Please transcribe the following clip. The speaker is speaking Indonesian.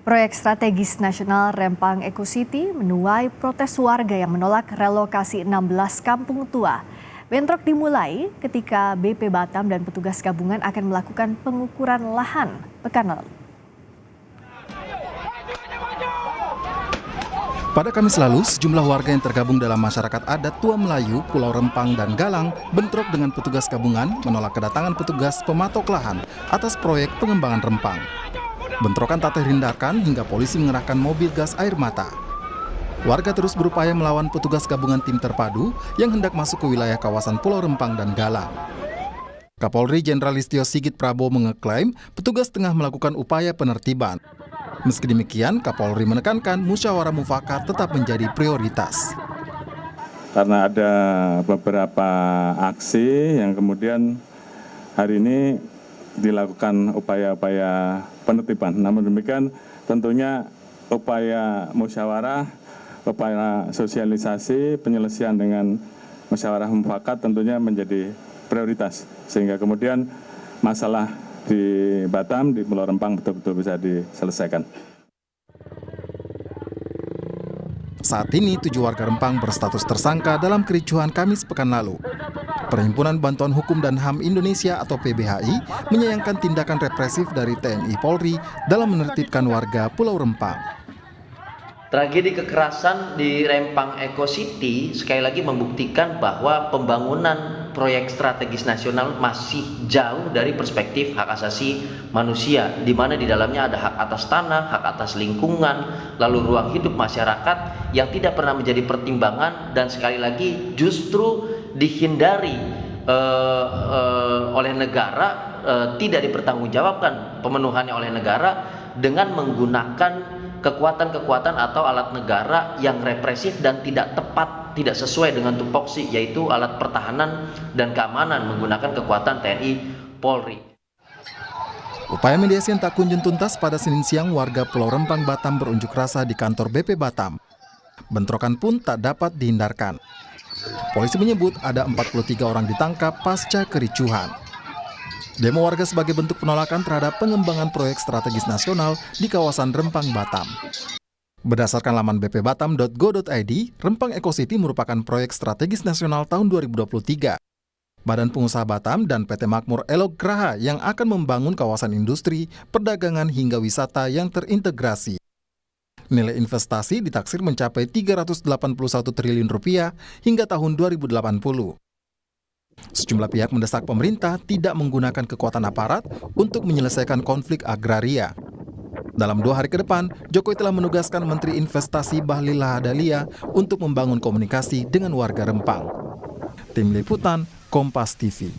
Proyek strategis nasional Rempang Eco City menuai protes warga yang menolak relokasi 16 kampung tua. Bentrok dimulai ketika BP Batam dan petugas gabungan akan melakukan pengukuran lahan pekan lalu. Pada Kamis lalu, sejumlah warga yang tergabung dalam masyarakat adat Tua Melayu, Pulau Rempang, dan Galang bentrok dengan petugas gabungan menolak kedatangan petugas pematok lahan atas proyek pengembangan Rempang. Bentrokan tak terhindarkan hingga polisi mengerahkan mobil gas air mata. Warga terus berupaya melawan petugas gabungan tim terpadu yang hendak masuk ke wilayah kawasan Pulau Rempang dan Galang. Kapolri Jenderal Listio Sigit Prabowo mengeklaim petugas tengah melakukan upaya penertiban. Meski demikian, Kapolri menekankan musyawarah mufakat tetap menjadi prioritas. Karena ada beberapa aksi yang kemudian hari ini dilakukan upaya-upaya penertiban. Namun demikian tentunya upaya musyawarah, upaya sosialisasi, penyelesaian dengan musyawarah mufakat tentunya menjadi prioritas. Sehingga kemudian masalah di Batam, di Pulau Rempang betul-betul bisa diselesaikan. Saat ini 7 warga Rempang berstatus tersangka dalam kericuhan Kamis pekan lalu. Perhimpunan Bantuan Hukum dan HAM Indonesia atau PBHI menyayangkan tindakan represif dari TNI Polri dalam menertibkan warga Pulau Rempang. Tragedi kekerasan di Rempang Eco City sekali lagi membuktikan bahwa pembangunan proyek strategis nasional masih jauh dari perspektif hak asasi manusia, di mana di dalamnya ada hak atas tanah, hak atas lingkungan, lalu ruang hidup masyarakat yang tidak pernah menjadi pertimbangan dan sekali lagi justru dihindari oleh negara, tidak dipertanggungjawabkan pemenuhannya oleh negara dengan menggunakan kekuatan-kekuatan atau alat negara yang represif dan tidak tepat, tidak sesuai dengan tupoksi, yaitu alat pertahanan dan keamanan menggunakan kekuatan TNI Polri. Upaya mediasi yang tak kunjung tuntas pada Senin siang, warga Pulau Rempang Batam berunjuk rasa di kantor BP Batam. Bentrokan pun tak dapat dihindarkan. Polisi menyebut ada 43 orang ditangkap pasca kericuhan. Demo warga sebagai bentuk penolakan terhadap pengembangan proyek strategis nasional di kawasan Rempang Batam. Berdasarkan laman bpbatam.go.id, Rempang Eco City merupakan proyek strategis nasional tahun 2023. Badan Pengusaha Batam dan PT Makmur Elok Graha yang akan membangun kawasan industri, perdagangan hingga wisata yang terintegrasi. Nilai investasi ditaksir mencapai 381 triliun rupiah hingga tahun 2080. Sejumlah pihak mendesak pemerintah tidak menggunakan kekuatan aparat untuk menyelesaikan konflik agraria. Dalam 2 hari ke depan, Jokowi telah menugaskan Menteri Investasi Bahlil Lahadalia untuk membangun komunikasi dengan warga Rempang. Tim Liputan, Kompas TV.